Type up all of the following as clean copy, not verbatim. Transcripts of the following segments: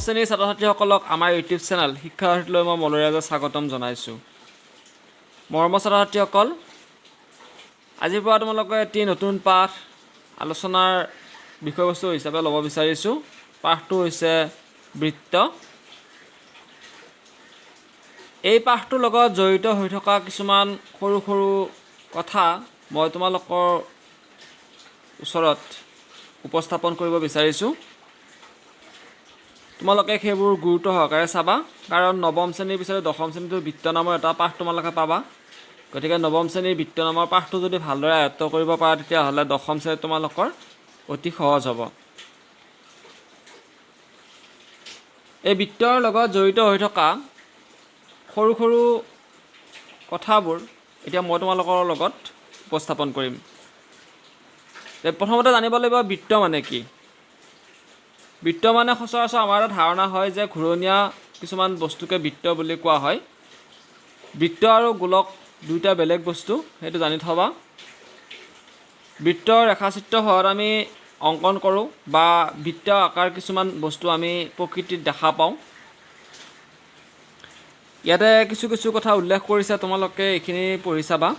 শ্ৰেণীৰ ছাত্ৰ ছাত্ৰীসকলক আমাৰ ইউটিউব চেনেল শিক্ষাৰ্থীলৈ মই মনোৰাজে স্বাগতম জনাইছোঁ। মৰমৰ ছাত্ৰ ছাত্ৰীসকল, আজিৰ পৰা তোমালোকে এটি নতুন পাঠ আলোচনাৰ বিষয়বস্তু হিচাপে ল'ব বিচাৰিছোঁ। পাঠটো হৈছে বৃত্ত। এই পাঠটোৰ লগত জড়িত হৈ থকা কিছুমান সৰু সৰু কথা মই তোমালোকৰ ওচৰত উপস্থাপন কৰিব বিচাৰিছোঁ। তোমালোকে সেইবোৰ গুৰুত্ব সহকাৰে চাবা, কাৰণ নৱম শ্ৰেণীৰ পিছতে দশম শ্ৰেণীটোৰ বৃত্ত নামৰ এটা পাঠ তোমালোকে পাবা। গতিকে নৱম শ্ৰেণীৰ বৃত্ত নামৰ পাঠটো যদি ভালদৰে আয়ত্ব কৰিব পাৰা, তেতিয়াহ'লে দশম শ্ৰেণীত তোমালোকৰ অতি সহজ হ'ব। এই বৃত্তৰ লগত জড়িত হৈ থকা সৰু সৰু কথাবোৰ এতিয়া মই তোমালোকৰ লগত উপস্থাপন কৰিম। প্ৰথমতে জানিব লাগিব বৃত্ত মানে কি। বৃত্ত মানে সচৰাচৰ আমাৰ এটা ধাৰণা হয় যে ঘূৰণীয়া কিছুমান বস্তুকে বৃত্ত বুলি কোৱা হয়। বৃত্ত আৰু গোলক দুয়োটা বেলেগ বস্তু, সেইটো জানি থবা। বৃত্তৰ ৰেখাচিত্ৰ সহায়ত আমি অংকন কৰোঁ বা বৃত্ত আকাৰ কিছুমান বস্তু আমি প্ৰকৃতিত দেখা পাওঁ। ইয়াতে কিছু কিছু কথা উল্লেখ কৰিছে, তোমালোকে এইখিনি পঢ়ি চাবা।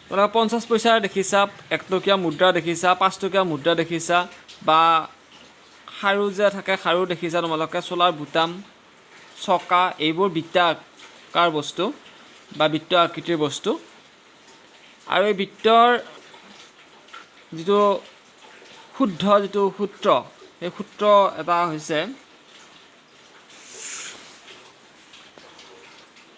তোমালোকে 50 পইচাৰ দেখিছা, 1 টকীয়া মুদ্ৰা দেখিছা, 5 টকীয়া মুদ্ৰা দেখিছা, বা খাৰু যে থাকে খাৰু দেখিছা তোমালোকে, চোলাৰ বুটাম, চকা, এইবোৰ বৃত্তাকাৰ বস্তু বা বৃত্ত আকৃতিৰ বস্তু। আৰু এই বৃত্তৰ যিটো শুদ্ধ যিটো সূত্ৰ, সেই সূত্ৰ এটা হৈছে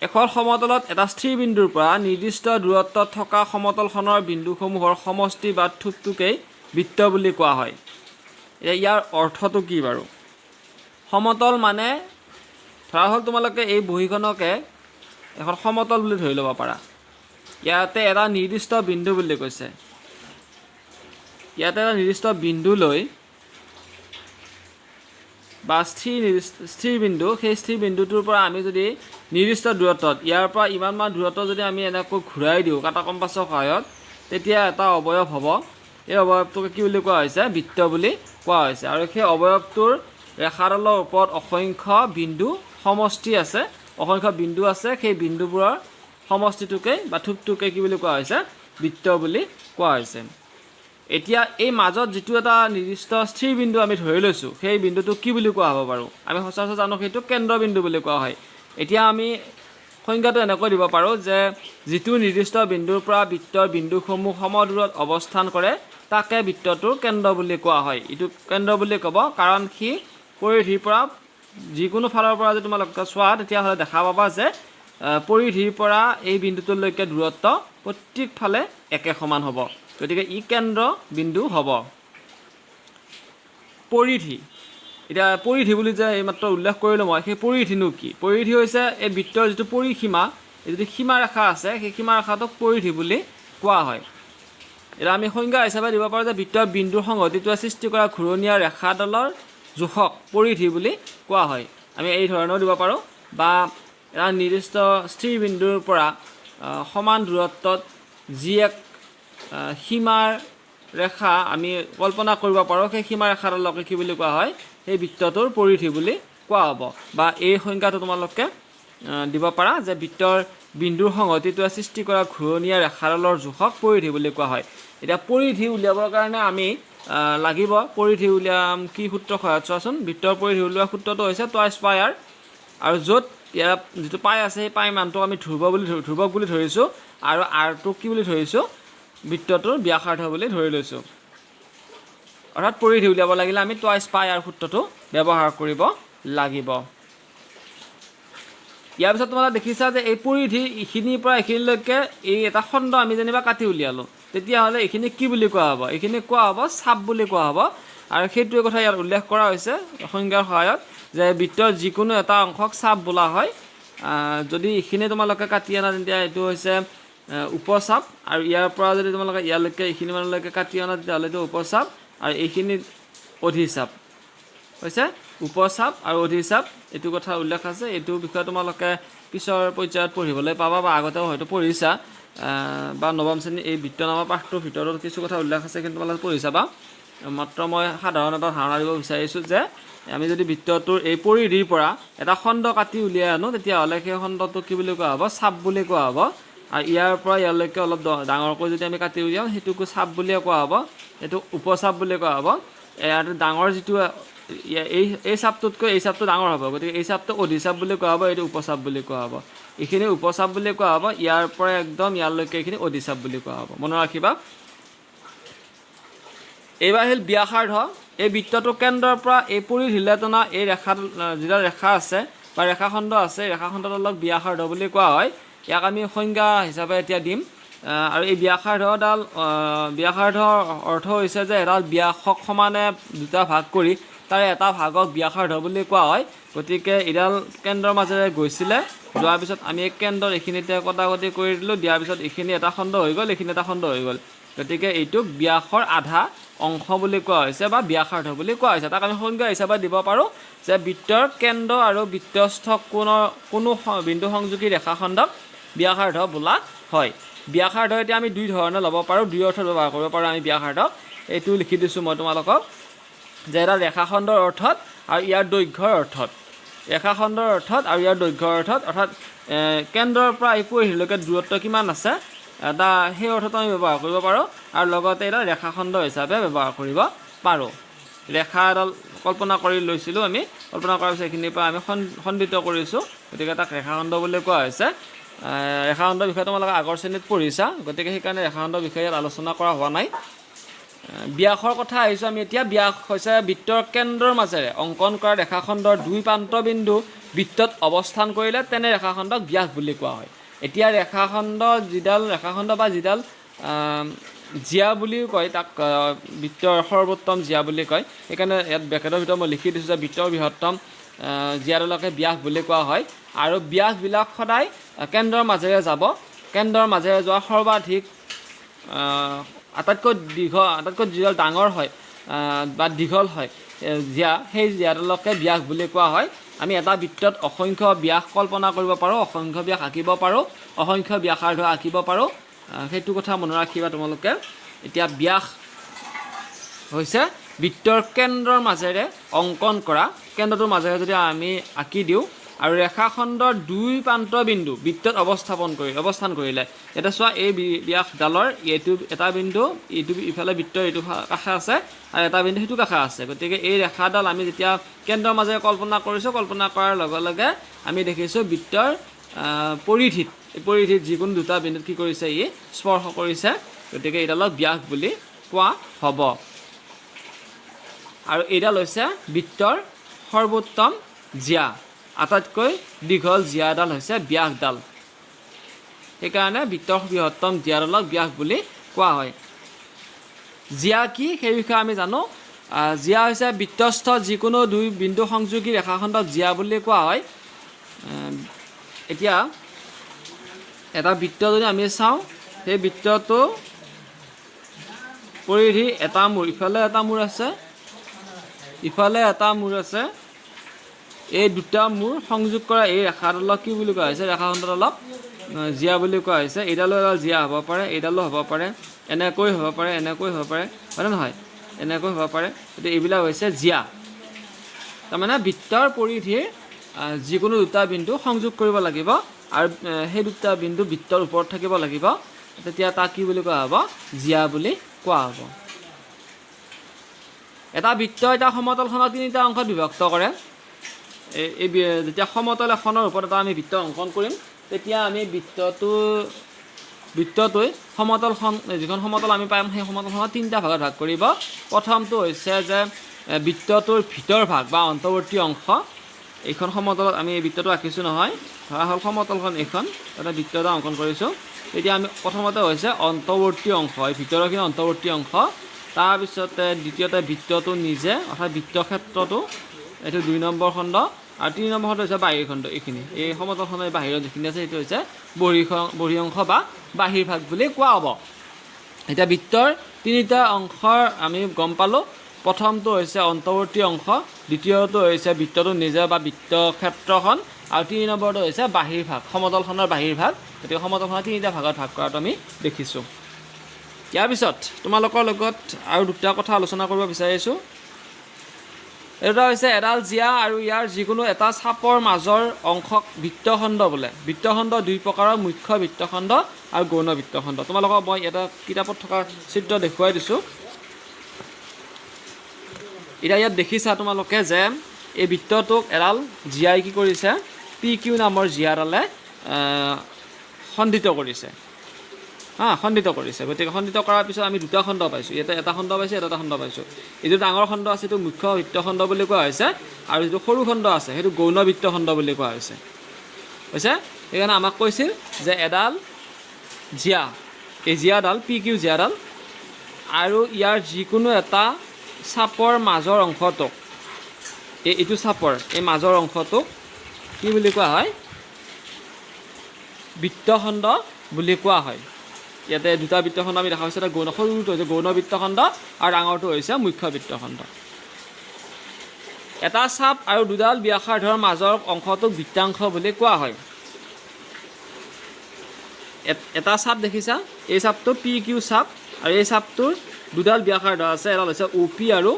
এখন সমতলত এটা স্থিৰ বিন্দুৰ পৰা নিৰ্দিষ্ট দূৰত্বত থকা সমতলখনৰ বিন্দুসমূহৰ সমষ্টি বা থোপটোকেই বৃত্ত বুলি কোৱা হয়। ইয়াৰ অৰ্থটো কি বাৰু? সমতল মানে ধৰা হ'ল তোমালোকে এই বহীখনকে এখন সমতল বুলি ধৰি ল'ব পাৰা। ইয়াতে এটা নিৰ্দিষ্ট বিন্দু বুলি কৈছে। ইয়াতে এটা নিৰ্দিষ্ট বিন্দু লৈ বা স্থিৰ বিন্দু, সেই স্থিৰ বিন্দুটোৰ পৰা আমি যদি নিৰ্দিষ্ট দূৰত্বত, ইয়াৰ পৰা ইমান মান দূৰত্ব যদি আমি এনেকৈ ঘূৰাই দিওঁ কাটা কম্পাছৰ সহায়ত, তেতিয়া এটা অৱয়ব হ'ব। এই অৱয়বটোকে কি বুলি কোৱা হৈছে? বৃত্ত বুলি কোৱা হৈছে। আৰু সেই অৱয়বটোৰ ৰেখাডালৰ ওপৰত অসংখ্য বিন্দু সমষ্টি আছে, অসংখ্য বিন্দু আছে। সেই বিন্দুবোৰৰ সমষ্টিটোকে বা থোপটোকে কি বুলি কোৱা হৈছে? বৃত্ত বুলি কোৱা হৈছে। এতিয়া এই মাজত যিটো এটা নিৰ্দিষ্ট স্থিৰ বিন্দু আমি ধৰি লৈছোঁ, সেই বিন্দুটোক কি বুলি কোৱা হ'ব বাৰু? আমি সচৰাচৰ জানো সেইটো কেন্দ্ৰবিন্দু বুলি কোৱা হয়। এতিয়া আমি সংজ্ঞাটো এনেকৈ দিব পাৰোঁ যে যিটো নিৰ্দিষ্ট বিন্দুৰ পৰা বৃত্তৰ বিন্দুসমূহ সমদূৰত অৱস্থান কৰে, তাকে বৃত্তটোৰ কেন্দ্ৰ বুলি কোৱা হয়। এইটো কেন্দ্ৰ বুলি ক'ব, কাৰণ সি পৰিধিৰ পৰা যিকোনো ফালৰ পৰা যদি তোমালোকে চোৱা, তেতিয়াহ'লে দেখা পাবা যে পৰিধিৰ পৰা এই বিন্দুটোলৈকে দূৰত্ব প্ৰত্যেক ফালে একে সমান হ'ব। গতিকে ই কেন্দ্ৰ বিন্দু হ'ব। পৰিধি, এতিয়া পৰিধি বুলি যে এইমাত্ৰ উল্লেখ কৰিলোঁ মই, সেই পৰিধিনো কি? পৰিধি হৈছে এই বৃত্তৰ যিটো পৰিসীমা, এই যিটো সীমাৰেখা আছে, সেই সীমাৰেখাটোক পৰিধি বুলি কোৱা হয়। এতিয়া আমি সংজ্ঞা হিচাপে দিব পাৰোঁ যে বৃত্তৰ বিন্দুৰ সংহতিটোৱে সৃষ্টি কৰা ঘূৰণীয়া ৰেখাডালৰ জোখক পৰিধি বুলি কোৱা হয়। আমি এই ধৰণেও দিব পাৰোঁ, বা এটা নিৰ্দিষ্ট স্থিৰ বিন্দুৰ পৰা সমান দূৰত্বত যি এক সীমাৰ ৰেখা আমি কল্পনা কৰিব পাৰোঁ, সেই সীমাৰেখাডালকে কি বুলি কোৱা হয়? সেই বৃত্তটোৰ পৰিধি বুলি কোৱা হ'ব। বা এই সংজ্ঞাটো তোমালোকে দিব পাৰা যে বৃত্তৰ বিন্দুৰ সংহতিটোৱে সৃষ্টি কৰা ঘূৰণীয়া ৰেখাডালৰ জোখক পৰিধি বুলি কোৱা হয়। এতিয়া পৰিধি উলিয়াবৰ কাৰণে আমি লাগিব, পৰিধি উলিয়াম কি সূত্ৰ সহায়ত চোৱাচোন। বৃত্তৰ পৰিধি উলিওৱা সূত্ৰটো হৈছে টুৱাইছ পাই আৰ, আৰু য'ত ইয়াৰ যিটো পাই আছে, সেই পাই মানটোক আমি ধ্ৰুৱক বুলি ধৰিছোঁ, আৰু আৰটোক কি বুলি ধৰিছোঁ? বৃত্তটোৰ ব্যাসাৰ্ধ বুলি ধৰি লৈছোঁ। অৰ্থাৎ পৰিধি উলিয়াব লাগিলে আমি টুৱাইছ পাই আৰ সূত্ৰটো ব্যৱহাৰ কৰিব লাগিব। ইয়াৰ পিছত তোমালোকে দেখিছা যে এই পৰিধি এইখিনিৰ পৰা এইখিনিলৈকে এই এটা খণ্ড আমি যেনিবা কাটি উলিয়ালোঁ, তেতিয়াহ'লে এইখিনি কি বুলি কোৱা হ'ব? এইখিনি কোৱা হ'ব চাপ বুলি কোৱা হ'ব। আৰু সেইটোৱে কথা ইয়াত উল্লেখ কৰা হৈছে সংজ্ঞাৰ সহায়ত, যে বৃত্তৰ যিকোনো এটা অংশক চাপ বোলা হয়। যদি এইখিনি তোমালোকে কাটি আনা, তেতিয়া এইটো হৈছে উপচাপ, আৰু ইয়াৰ পৰা যদি তোমালোকে ইয়ালৈকে এইখিনি মানলৈকে কাটি আনা, তেতিয়াহ'লে এইটো উপচাপ, আৰু এইখিনি অধিচাপ হৈছে। উপচাপ আৰু অধিচাপ এইটো কথা উল্লেখ আছে। এইটো বিষয়ে তোমালোকে পিছৰ পৰ্যায়ত পঢ়িবলৈ পাবা, বা আগতেও হয়তো পঢ়িছা, বা নৱম শ্ৰেণীৰ এই বৃত্ত নামৰ পাঠটোৰ ভিতৰত কিছু কথা উল্লেখ আছে, কিন্তু তোমালোকে পঢ়ি চাবা। মাত্ৰ মই সাধাৰণ এটা ধাৰণা দিব বিচাৰিছোঁ যে আমি যদি বৃত্তটোৰ এই পৰিধিৰ পৰা এটা খণ্ড কাটি উলিয়াই আনো তেতিয়াহ'লে সেই খণ্ডটো কি বুলি কোৱা হ'ব চাপ বুলি কোৱা হ'ব আৰু ইয়াৰ পৰা ইয়ালৈকে অলপ ডাঙৰকৈ যদি আমি কাটি উলিয়াওঁ সেইটোকো চাপ বুলিয়ে কোৱা হ'ব এইটো উপচাপ বুলি কোৱা হ'ব ইয়াৰ ডাঙৰ যিটো এই চাপটোতকৈ এই চাপটো ডাঙৰ হ'ব গতিকে এই চাপটো অধিচাপ বুলি কোৱা হ'ব এইটো উপচাপ বুলি কোৱা হ'ব এইখিনি উপচাপ বুলি কোৱা হ'ব ইয়াৰ পৰা একদম ইয়ালৈকে এইখিনি অধিচাপ বুলি কোৱা হ'ব মনত ৰাখিবা এইবাৰ হ'ল ব্যাসাৰ্ধ এই বৃত্তটোৰ কেন্দ্ৰৰ পৰা এই পৰিধিলৈ টনা এই ৰেখা যিডাল ৰেখা আছে বা ৰেখাখণ্ড আছে ৰেখাখণ্ডডালক ব্যাসাৰ্ধ বুলি কোৱা হয় ইয়াক আমি সংজ্ঞা হিচাপে এতিয়া দিম আৰু এই ব্যাসাৰ্ধৰ অৰ্থ হৈছে যে এডাল ব্যাসক সমানে দুটা ভাগ কৰি তাৰে এটা ভাগক ব্যাসাৰ্ধ বুলি কোৱা হয় গতিকে এডাল কেন্দ্ৰৰ মাজেৰে গৈছিলে যোৱাৰ পিছত আমি এক কেন্দ্ৰৰ এইখিনিতে কটাকটি কৰি দিলোঁ দিয়াৰ পিছত এইখিনি এটা খণ্ড হৈ গ'ল এইখিনি এটা খণ্ড হৈ গ'ল গতিকে এইটোক ব্যাসৰ আধা অংশ বুলি কোৱা হৈছে বা ব্যাসাৰ্ধ বুলি কোৱা হৈছে তাক আমি সংজ্ঞা হিচাপে দিব পাৰোঁ যে বৃত্তৰ কেন্দ্ৰ আৰু বৃত্তস্থ কোনো বিন্দু সংযোগী ৰেখাখণ্ডক ব্যাসাৰ্ধ বোলা হয় ব্যাসাৰ্ধ এতিয়া আমি দুই ধৰণে ল'ব পাৰোঁ দুই অৰ্থত ব্যৱহাৰ কৰিব পাৰোঁ আমি ব্যাসাৰ্ধক এইটো লিখি দিছোঁ মই তোমালোকক যে এটা ৰেখাখণ্ডৰ অৰ্থত আৰু ইয়াৰ দৈৰ্ঘ্যৰ অৰ্থত ৰেখাখণ্ডৰ অৰ্থত আৰু ইয়াৰ দৈৰ্ঘ্যৰ অৰ্থত অৰ্থাৎ কেন্দ্ৰৰ পৰা এই পৰিধিলৈকে দূৰত্ব কিমান আছে এটা সেই অৰ্থটো আমি ব্যৱহাৰ কৰিব পাৰোঁ আৰু লগতে এটা ৰেখাখণ্ড হিচাপে ব্যৱহাৰ কৰিব পাৰোঁ ৰেখা এডাল কল্পনা কৰি লৈছিলোঁ আমি কল্পনা কৰাৰ পিছত এইখিনিৰ পৰা আমি খণ্ডিত কৰিছোঁ গতিকে তাক ৰেখাখণ্ড বুলি কোৱা হৈছে ৰেখাখণ্ডৰ বিষয়ে তোমালোকে আগৰ শ্ৰেণীত পঢ়িছা গতিকে সেইকাৰণে ৰেখাখণ্ডৰ বিষয়ে ইয়াত আলোচনা কৰা হোৱা নাই ব্যাসৰ কথা আহিছোঁ আমি এতিয়া ব্যাস হৈছে বৃত্তৰ কেন্দ্ৰৰ মাজেৰে অংকন কৰা ৰেখাখণ্ডৰ দুই প্ৰান্তবিন্দু বৃত্তত অৱস্থান কৰিলে তেনে ৰেখাখণ্ডক ব্যাস বুলি কোৱা হয় এতিয়া ৰেখাখণ্ড বা যিডাল জিয়া বুলিও কয় তাক বৃত্তৰ সৰ্বোত্তম জিয়া বুলি কয় সেইকাৰণে ইয়াত ব্ৰেকেটৰ ভিতৰত মই লিখি দিছোঁ যে বৃত্তৰ বৃহত্তম জিয়াডালকে ব্যাস বুলি কোৱা হয় আৰু ব্যাসবিলাক সদায় কেন্দ্ৰৰ মাজেৰে যাব কেন্দ্ৰৰ মাজেৰে যোৱা সৰ্বাধিক আটাইতকৈ যিডাল ডাঙৰ হয় বা দীঘল হয় জিয়া সেই জিয়াডালকে ব্যাস বুলি কোৱা হয় আমি এটা বৃত্তত অসংখ্য ব্যাস কল্পনা কৰিব পাৰোঁ অসংখ্য ব্যাস আঁকিব পাৰোঁ অসংখ্য ব্যাসাৰ্ধ আঁকিব পাৰোঁ সেইটো কথা মনত ৰাখিবা তোমালোকে এতিয়া ব্যাস হৈছে বৃত্তৰ কেন্দ্ৰৰ মাজেৰে অংকন কৰা কেন্দ্ৰটোৰ মাজেৰে যদি আমি আঁকি দিওঁ আৰু ৰেখাখণ্ডৰ দুই প্ৰান্তবিন্দু বৃত্তত অৱস্থান কৰিলে এতিয়া চোৱা এই ব্যাসডালৰ এইটো এটা বিন্দু এইটো ইফালে বৃত্তৰ এইটো কাষে আছে আৰু এটা বিন্দু সেইটো কাষে আছে গতিকে এই ৰেখাডাল আমি যেতিয়া কেন্দ্ৰৰ মাজেৰে কল্পনা কৰিছোঁ কল্পনা কৰাৰ লগে লগে আমি দেখিছোঁ বৃত্তৰ পৰিধিত যিকোনো দুটা বিন্দুত কি কৰিছে ই স্পৰ্শ কৰিছে গতিকে এইডালক ব্যাস বুলি কোৱা হ'ব আৰু এইডাল হৈছে বৃত্তৰ সৰ্বোত্তম জিয়া আটাইতকৈ দীঘল জিয়াডাল হৈছে ব্যাসডাল সেইকাৰণে বৃত্তৰ বৃহত্তম জিয়াডালক ব্যাস বুলি কোৱা হয় জিয়া কি সেই বিষয়ে আমি জানো জিয়া হৈছে বৃত্তস্থ যিকোনো দুই বিন্দু সংযোগী ৰেখাখণ্ডক জিয়া বুলি কোৱা হয় এতিয়া এটা বৃত্ত যদি আমি চাওঁ সেই বৃত্তটো পৰিধি এটা মূৰ ইফালে এটা মূৰ আছে ইফালে এটা মূৰ আছে এই দুটা মূৰ সংযোগ কৰা এই ৰেখাডালক কি বুলি কোৱা হৈছে ৰেখাখণ্ডডালক জিয়া বুলি কোৱা হৈছে এইডালো এডাল জিয়া হ'ব পাৰে এইডালো হ'ব পাৰে এনেকৈ হ'ব পাৰে এনেকৈ হ'ব পাৰে হয়নে নহয় এনেকৈ হ'ব পাৰে গতিকে এইবিলাক হৈছে জিয়া তাৰমানে বৃত্তৰ পৰিধিৰ যিকোনো দুটা বিন্দু সংযোগ কৰিব লাগিব আৰু সেই দুটা বিন্দু বৃত্তৰ ওপৰত থাকিব লাগিব তেতিয়া তাক কি বুলি কোৱা হ'ব জিয়া বুলি কোৱা হ'ব এটা বৃত্ত এটা সমতলখনক তিনিটা অংশত বিভক্ত কৰে এই যেতিয়া সমতল এখনৰ ওপৰত এটা আমি বৃত্ত অংকন কৰিম তেতিয়া আমি বৃত্তটোৱে সমতলখন যিখন সমতল আমি পাম সেই সমতলখনত তিনিটা ভাগত ভাগ কৰিব প্ৰথমটো হৈছে যে বৃত্তটোৰ ভিতৰ ভাগ বা অন্তৰ্বৰ্তী অংশ এইখন সমতলত আমি এই বৃত্তটো আঁকিছোঁ নহয় ধৰা হ'ল সমতলখন এইখন এটা বৃত্ত এটা অংকন কৰিছোঁ এতিয়া আমি প্ৰথমতে হৈছে অন্তৰ্বৰ্তী অংশ এই ভিতৰৰখিনি অন্তৰ্বৰ্তী অংশ তাৰপিছতে দ্বিতীয়তে বৃত্তটো নিজে অৰ্থাৎ বৃত্তক্ষেত্ৰটো এইটো 2 নম্বৰ খণ্ড আৰু 3 নম্বৰ খণ্ড হৈছে বাহিৰ খণ্ড এইখিনি এই সমতলখনৰ বাহিৰত যিখিনি আছে সেইটো হৈছে বহি অংশ বা বাহিৰ ভাগ বুলি কোৱা হ'ব এতিয়া বৃত্তৰ তিনিটা অংশৰ আমি গম পালোঁ প্ৰথমটো হৈছে অন্তৰ্বৰ্তী অংশ দ্বিতীয়টো হৈছে বৃত্তটো নিজে বা বৃত্তক্ষেত্ৰখন আৰু 3 নম্বৰটো হৈছে বাহিৰ ভাগ সমতলখনৰ বাহিৰ ভাগ গতিকে সমতলখনৰ তিনিটা ভাগত ভাগ কৰাটো আমি দেখিছোঁ ইয়াৰ পিছত তোমালোকৰ লগত আৰু দুটা কথা আলোচনা কৰিব বিচাৰিছোঁ। এটা হৈছে এডাল জিয়া আৰু ইয়াৰ যিকোনো এটা চাপৰ মাজৰ অংশক বৃত্তখণ্ড বোলে। বৃত্তখণ্ড দুই প্ৰকাৰৰ, মুখ্য বৃত্তখণ্ড আৰু গৌণ বৃত্তখণ্ড। তোমালোকক মই এটা কিতাপত থকা চিত্ৰ দেখুৱাই দিছোঁ। এতিয়া ইয়াত দেখিছা তোমালোকে যে এই বৃত্তটোক এডাল জিয়াই কি কৰিছে, PQ নামৰ জিয়াডালে খণ্ডিত কৰিছে, খণ্ডিত কৰিছে। গতিকে খণ্ডিত কৰাৰ পিছত আমি দুটা খণ্ড পাইছোঁ। ইয়াতে এটা খণ্ড পাইছোঁ, এটা খণ্ড পাইছোঁ। এইটো ডাঙৰ খণ্ড আছে, এইটো মুখ্য বৃত্তখণ্ড বুলি কোৱা হৈছে, আৰু যিটো সৰু খণ্ড আছে সেইটো গৌণ বৃত্তখণ্ড বুলি কোৱা হৈছে। সেইকাৰণে আমাক কৈছিল যে এডাল জিয়া, এই জিয়াডাল PQ জিয়াডাল আৰু ইয়াৰ যিকোনো এটা চাপৰ মাজৰ অংশটোক, এইটো চাপৰ এই মাজৰ অংশটোক কি বুলি কোৱা হয়, বৃত্তখণ্ড বুলি কোৱা হয়। ইয়াতে দুটা বৃত্তখণ্ড আমি দেখা পাইছোঁ। এটা গৌণ, সৰুটো হৈছে গৌণ বৃত্তখণ্ড আৰু ডাঙৰটো হৈছে মুখ্য বৃত্তখণ্ড। এটা চাপ আৰু দুডাল ব্যাসাৰ্ধৰ মাজৰ অংশটোক বৃত্তাংশ বুলি কোৱা হয়। এটা চাপ দেখিছা, এই চাপটো PQ চাপ, আৰু এই চাপটোৰ দুডাল ব্যাসাৰ্ধ আছে, এডাল হৈছে OP আৰু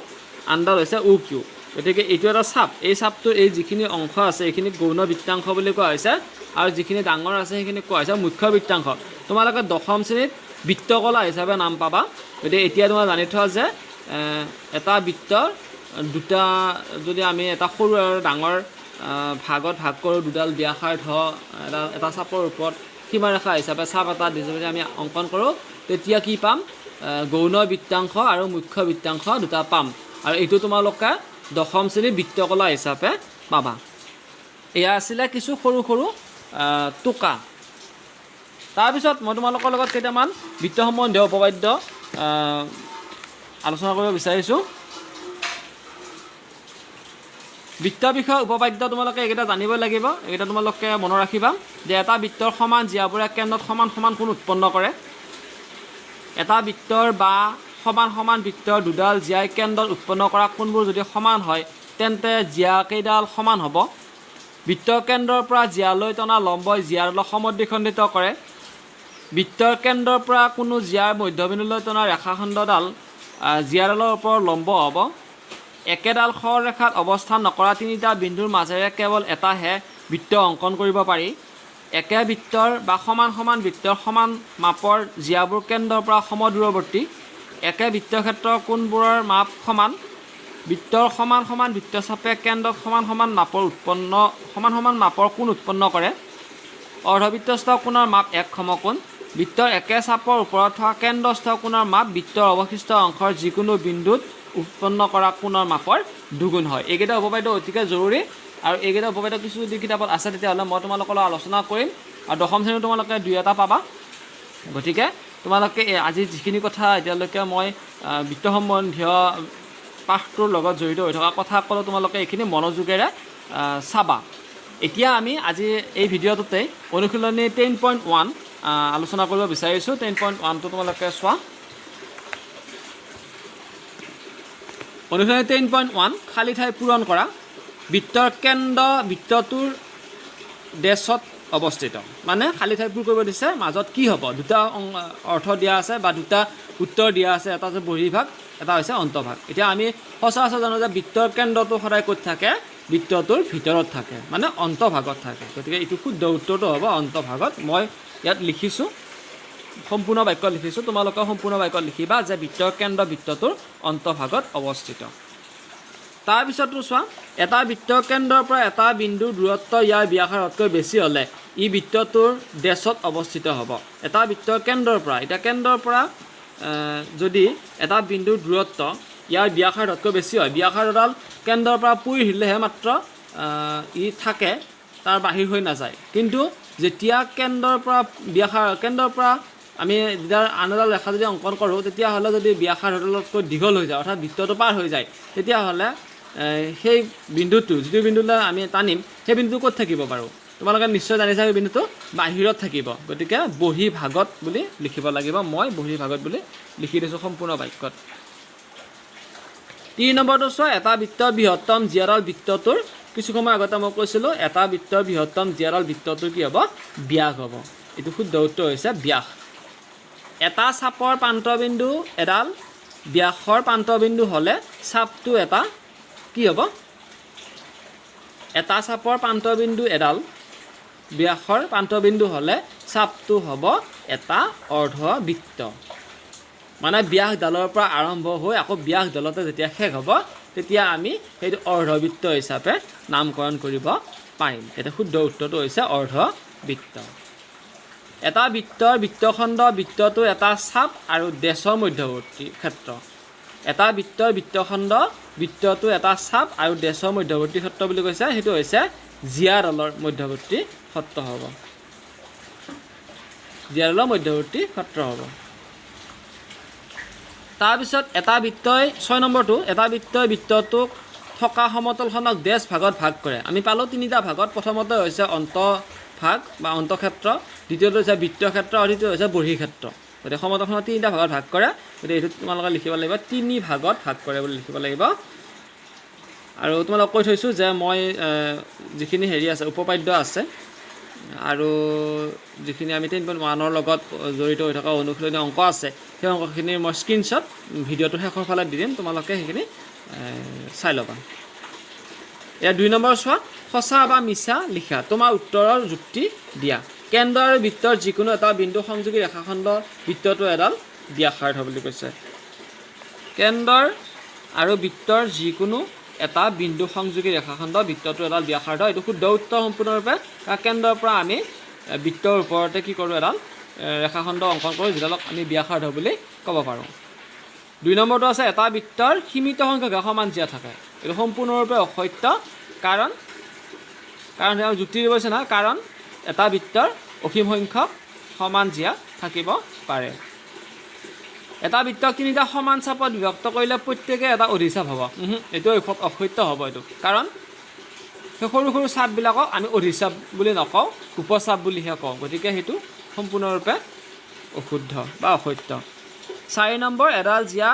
আনডাল হৈছে OQ। গতিকে এইটো এটা চাপ, এই চাপটোৰ এই যিখিনি অংশ আছে এইখিনি গৌণ বৃত্তাংশ বুলি কোৱা হৈছে, আৰু যিখিনি ডাঙৰ আছে সেইখিনি কোৱা হৈছে মুখ্য বৃত্তাংশ। তোমালোকে দশম শ্ৰেণীত বৃত্তকলা হিচাপে নাম পাবা। গতিকে এতিয়া তোমাৰ জানি থোৱা যে এটা বৃত্তৰ দুটা, যদি আমি এটা সৰু আৰু ডাঙৰ ভাগত ভাগ কৰোঁ, দুডাল ব্যাসাৰ্ধ এটা চাপৰ ওপৰত সীমাৰেখা হিচাপে চাপ এটা যদি আমি অংকন কৰোঁ, তেতিয়া কি পাম, গৌণ বৃত্তাংশ আৰু মুখ্য বৃত্তাংশ দুটা পাম। আৰু এইটো তোমালোকে দশম শ্ৰেণীৰ বৃত্তকলা হিচাপে পাবা। এয়া আছিলে কিছু সৰু সৰু টোকা। তাৰপিছত মই তোমালোকৰ লগত কেইটামান বৃত্ত সম্বন্ধীয় উপপাদ্য আলোচনা কৰিব বিচাৰিছোঁ। বৃত্ত বিষয়ৰ উপপাদ্য তোমালোকে এইকেইটা জানিব লাগিব। এইকেইটা তোমালোকে মনত ৰাখিবা যে এটা বৃত্তৰ সমান জিয়াবোৰে কেন্দ্ৰত সমান সমান কোণ উৎপন্ন কৰে। এটা বৃত্তৰ বা সমান সমান বৃত্তৰ দুডাল জিয়াই কেন্দ্ৰত উৎপন্ন কৰা কোণবোৰ যদি সমান হয়, তেন্তে জিয়াকেইডাল সমান হ'ব। বৃত্তৰ কেন্দ্ৰৰ পৰা জিয়ালৈ টনা লম্বই জিয়াডালক সমদ্বিখণ্ডিত কৰে। বৃত্তৰ কেন্দ্ৰৰ পৰা কোনো জিয়াৰ মধ্যবিন্দুলৈ টনা ৰেখাখণ্ডডাল জিয়াডালৰ ওপৰত লম্ব হ'ব। একেডাল সৰলৰেখাত অৱস্থান নকৰা তিনিটা বিন্দুৰ মাজেৰে কেৱল এটাহে বৃত্ত অংকন কৰিব পাৰি। একে বৃত্তৰ বা সমান সমান বৃত্তৰ সমান মাপৰ জিয়াবোৰ কেন্দ্ৰৰ পৰা সমদূৰৱৰ্তী। একে বৃত্তক্ষেত্ৰৰ কোণবোৰৰ মাপ সমান। বৃত্তৰ সমান সমান বৃত্তচাপে কেন্দ্ৰত সমান সমান মাপৰ কোণ উৎপন্ন কৰে। অৰ্ধবৃত্তস্থ কোণৰ মাপ এক সমকোণ। বৃত্তৰ একে চাপৰ ওপৰত থকা কেন্দ্ৰস্থ কোণৰ মাপ বৃত্তৰ অৱশিষ্ট অংশৰ যিকোনো বিন্দুত উৎপন্ন কৰা কোণৰ মাপৰ দুগুণ হয়। এইকেইটা উপপাদ্য অতিকে জৰুৰী, আৰু এইকেইটা উপপাদ্য কিছু যদি কিতাপত আছে তেতিয়াহ'লে মই তোমালোকৰ লগত আলোচনা কৰিম, আৰু দশম শ্ৰেণীত তোমালোকে দুই এটা পাবা। গতিকে তোমালোকে আজি যিখিনি কথা এতিয়ালৈকে মই বৃত্ত সম্বন্ধীয় পাঠটোৰ লগত জড়িত হৈ থকা কথাসকলো তোমালোকে এইখিনি মনোযোগেৰে চাবা। এতিয়া আমি আজি এই ভিডিঅ'টোতে অনুশীলনী 10.1 আলোচনা কৰিব বিচাৰিছোঁ। 10.1টো তোমালোকে চোৱা। অনুশীলনী 10.1 খালী ঠাই পূৰণ কৰা। বৃত্তৰ কেন্দ্ৰ বৃত্তটোৰ ডেছত অৱস্থিত, মানে খালী ঠাই পূৰ কৰিব দিছে, মাজত কি হ'ব, দুটা অৰ্থ দিয়া আছে বা দুটা উত্তৰ দিয়া আছে, এটা হৈছে বহিৰ্ভাগ, এটা হৈছে অন্তঃভাগ। এতিয়া আমি সচৰাচৰ জানো যে বৃত্তৰ কেন্দ্ৰটো সদায় ক'ত থাকে, বৃত্তটোৰ ভিতৰত থাকে, মানে অন্তঃভাগত থাকে। গতিকে এইটো শুদ্ধ উত্তৰটো হ'ব অন্তঃভাগত। মই ইয়াত লিখিছোঁ, সম্পূৰ্ণ বাক্য লিখিছোঁ, তোমালোকে সম্পূৰ্ণ বাক্য লিখিবা যে বৃত্তৰ কেন্দ্ৰ বৃত্তটোৰ অন্তঃভাগত অৱস্থিত। তাৰপিছতো চোৱা, এটা বৃত্তৰ কেন্দ্ৰৰ পৰা এটা বিন্দুৰ দূৰত্ব ইয়াৰ ব্যাসাৰ্ধতকৈ বেছি হ'লে ই বৃত্তটোৰ ডেছত অৱস্থিত হ'ব। এটা বৃত্তৰ কেন্দ্ৰৰ পৰা, এতিয়া কেন্দ্ৰৰ পৰা যদি এটা বিন্দুৰ দূৰত্ব ইয়াৰ ব্যাসাৰ্ধতকৈ বেছি হয়, ব্যাসাৰ্ধডাল কেন্দ্ৰৰ পৰা পুৰি দিলেহে মাত্ৰ ই থাকে, তাৰ বাহিৰ হৈ নাযায়। কিন্তু যেতিয়া কেন্দ্ৰৰ পৰা আমি যেতিয়া আন এডাল ৰেখা যদি অংকন কৰোঁ, তেতিয়াহ'লে যদি ব্যাসাৰ্ধডালতকৈ দীঘল হৈ যায়, অৰ্থাৎ বৃত্তটো পাৰ হৈ যায়, তেতিয়াহ'লে সেই বিন্দুটো, যিটো বিন্দুলৈ আমি টানিম, সেই বিন্দুটো ক'ত থাকিব বাৰু? তোমালোকে নিশ্চয় জানিছা সেই বিন্দুটো বাহিৰত থাকিব। গতিকে বহিৰ্ভাগত বুলি লিখিব লাগিব। মই বহিৰ্ভাগত বুলি লিখি দিছোঁ সম্পূৰ্ণ বাক্যত। 3 নম্বৰটো চোৱা, এটা বৃত্তৰ বৃহত্তম জিয়াডাল বৃত্তটোৰ, কিছু সময় আগতে মই কৈছিলোঁ এটা বৃত্তৰ বৃহত্তম জিয়াডাল বৃত্তটোৰ কি হ'ব, ব্যাস হ'ব। এইটো শুদ্ধ উত্তৰ হৈছে ব্যাস। এটা চাপৰ প্ৰান্তবিন্দু এডাল ব্যাসৰ প্ৰান্তবিন্দু হ'লে চাপটো এটা কি হ'ব এটা চাপৰ প্ৰান্তবিন্দু এডাল ব্যাসৰ প্ৰান্তবিন্দু হ'লে চাপটো হ'ব এটা অৰ্ধবৃত্ত মানে ব্যাসডালৰ পৰা আৰম্ভ হৈ আকৌ ব্যাসডালতে যেতিয়া শেষ হ'ব তেতিয়া আমি সেইটো অৰ্ধবৃত্ত হিচাপে নামকৰণ কৰিব পাৰিম এটা শুদ্ধ উত্তৰটো হৈছে অৰ্ধবৃত্ত এটা বৃত্তৰ বৃত্তখণ্ড বৃত্তটো এটা চাপ আৰু ডেছৰ মধ্যৱৰ্তী ক্ষেত্ৰ এটা বৃত্তৰ বৃত্তখণ্ড বৃত্তটো এটা চাপ আৰু ডেছৰ মধ্যৱৰ্তী ক্ষেত্ৰ বুলি কৈছে সেইটো হৈছে জিয়াডালৰ মধ্যৱৰ্তী ক্ষেত্ৰ হ'ব জিয়াডালৰ মধ্যৱৰ্তী ক্ষেত্ৰ হ'ব তাৰপিছত এটা বৃত্তই 6 নম্বৰটো এটা বৃত্তই বৃত্তটোক থকা সমতলখনক ডেছ ভাগত ভাগ কৰে আমি পালোঁ তিনিটা ভাগত প্ৰথমতে হৈছে অন্তঃভাগ বা অন্তঃক্ষেত্ৰ দ্বিতীয়টো হৈছে বৃত্তক্ষেত্ৰ আৰু তৃতীয়টো হৈছে বহিঃক্ষেত্ৰ গতিকে সমতলখনত তিনিটা ভাগত ভাগ কৰে গতিকে এইটো তোমালোকে লিখিব লাগিব 3 ভাগত ভাগ কৰে বুলি লিখিব লাগিব আৰু তোমালোকক কৈ থৈছোঁ যে মই যিখিনি হেৰি আছে উপপাদ্য আছে আৰু যিখিনি আমি 10.1 লগত জড়িত হৈ থকা অনুশীলনী অংক আছে সেই অংকখিনি মই স্ক্ৰীনশ্বট ভিডিঅ'টো শেষৰ ফালে দি দিম তোমালোকে সেইখিনি চাই ল'বা ইয়াৰ 2 নম্বৰ চোৱা সঁচা বা মিছা লিখা তোমাৰ উত্তৰৰ যুক্তি দিয়া কেন্দ্ৰ আৰু বৃত্তৰ যিকোনো এটা বিন্দু সংযোগী ৰেখাখণ্ডৰ বৃত্তটো এডাল ব্যাসাৰ্ধ বুলি কৈছে কেন্দ্ৰৰ আৰু বৃত্তৰ যিকোনো এটা বিন্দু সংযোগী ৰেখাখণ্ড বৃত্তটো এডাল ব্যাসাৰ্ধ এইটো শুদ্ধ উত্তৰ সম্পূৰ্ণৰূপে কেন্দ্ৰৰ পৰা আমি বৃত্তৰ ওপৰতে কি কৰোঁ এডাল ৰেখাখণ্ড অংকন কৰোঁ যিডালক আমি ব্যাসাৰ্ধ বুলি ক'ব পাৰোঁ 2 নম্বৰটো আছে এটা বৃত্তৰ সীমিত সংখ্যক সমান জিয়া থাকে এইটো সম্পূৰ্ণৰূপে অসত্য কাৰণ তেওঁ যুক্তি দিব হৈছে নহয় কাৰণ এটা বৃত্তৰ অসীম সংখ্যক সমান জিয়া থাকিব পাৰে এটা বৃত্তক তিনিটা সমান চাপত বিভক্ত কৰিলে প্ৰত্যেকে এটা অধিচাপ হ'ব এইটো অসত্য হ'ব এইটো কাৰণ সেই সৰু সৰু চাপবিলাকক আমি অধিচাপ বুলি নকওঁ উপচাপ বুলিহে কওঁ গতিকে সেইটো সম্পূৰ্ণৰূপে অশুদ্ধ বা অসত্য 4 নম্বৰ এডাল জিয়া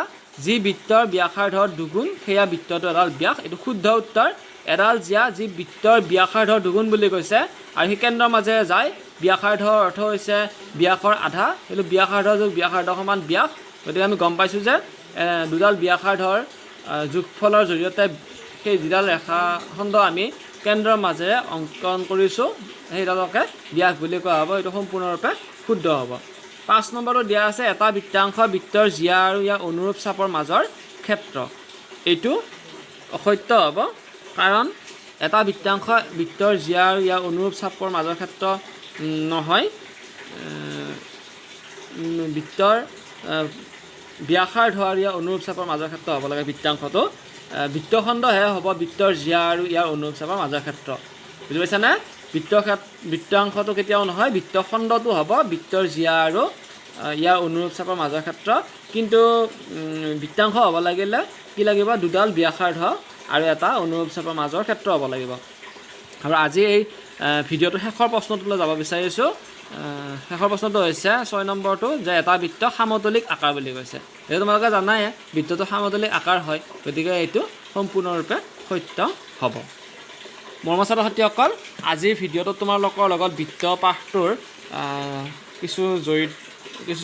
যি বৃত্তৰ ব্যাসাৰ্ধৰ দুগুণ সেয়া বৃত্তটো এডাল ব্যাস এইটো শুদ্ধ উত্তৰ এডাল জিয়া যি বৃত্তৰ ব্যাসাৰ্ধৰ দুগুণ বুলি কৈছে আৰু সেই কেন্দ্ৰৰ মাজেৰে যায় ব্যাসাৰ্ধৰ অৰ্থ হৈছে ব্যাসৰ আধা এইটো ব্যাসাৰ্ধ যোগ ব্যাসাৰ্ধ সমান ব্যাস গতিকে আমি গম পাইছোঁ যে দুডাল ব্যাসাৰ্ধৰ যোগফলৰ জৰিয়তে সেই যিডাল ৰেখাখণ্ড আমি কেন্দ্ৰৰ মাজেৰে অংকন কৰিছোঁ সেইডালকে ব্যাস বুলি কোৱা হ'ব এইটো সম্পূৰ্ণৰূপে শুদ্ধ হ'ব 5 নম্বৰটো দিয়া আছে এটা বৃত্তাংশ বৃত্তৰ জিয়া আৰু ইয়াৰ অনুৰূপ চাপৰ মাজৰ ক্ষেত্ৰ এইটো অসত্য হ'ব কাৰণ এটা বৃত্তাংশ বৃত্তৰ জিয়া আৰু ইয়াৰ অনুৰূপ চাপৰ মাজৰ ক্ষেত্ৰ নহয় বৃত্তৰ ব্যাসাৰ্ধ আৰু ইয়াৰ অনুৰূপ চাপৰ মাজৰ ক্ষেত্ৰ হ'ব লাগে বৃত্তাংশটো বৃত্তখণ্ডহে হ'ব বৃত্তৰ জিয়া আৰু ইয়াৰ অনুৰূপ চাপৰ মাজৰ ক্ষেত্ৰ বুজি পাইছানে বৃত্তাংশটো কেতিয়াও নহয় বৃত্তখণ্ডটো হ'ব বৃত্তৰ জিয়া আৰু ইয়াৰ অনুৰূপ চাপৰ মাজৰ ক্ষেত্ৰ কিন্তু বৃত্তাংশ হ'ব লাগিলে কি লাগিব দুডাল ব্যাসাৰ্ধ আৰু এটা অনুৰূপ চাপৰ মাজৰ ক্ষেত্ৰ হ'ব লাগিব আৰু আজি এই ভিডিঅ'টো শেষৰ প্ৰশ্নটোলৈ যাব বিচাৰিছোঁ শেষৰ প্ৰশ্নটো হৈছে 6 নম্বৰটো যে এটা বৃত্ত সমতলিক আকাৰ বুলি কৈছে এইটো তোমালোকে জানাই বৃত্তটো সমতলিক আকাৰ হয় গতিকে এইটো সম্পূৰ্ণৰূপে সত্য হ'ব মৰমৰ ছাত্ৰ ছাত্ৰীসকল আজিৰ ভিডিঅ'টোত তোমালোকৰ লগত বৃত্ত পাঠটোৰ কিছু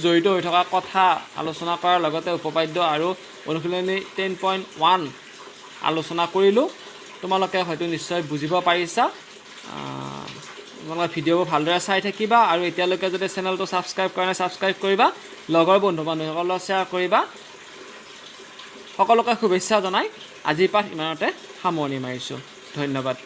জড়িত হৈ থকা কথা আলোচনা কৰাৰ লগতে উপপাদ্য আৰু অনুশীলনী 10.1 আলোচনা কৰিলোঁ তোমালোকে হয়তো নিশ্চয় বুজিব পাৰিছা তোমালোকে ভিডিঅ'বোৰ ভালদৰে চাই থাকিবা আৰু এতিয়ালৈকে যদি চেনেলটো ছাবস্ক্ৰাইব কৰা নাই ছাবস্ক্ৰাইব কৰিবা লগৰ বন্ধু বান্ধৱীসকলক শ্বেয়াৰ কৰিবা সকলোকে শুভেচ্ছা জনাই আজিৰ পাঠ ইমানতে সামৰণি মাৰিছোঁ ধন্যবাদ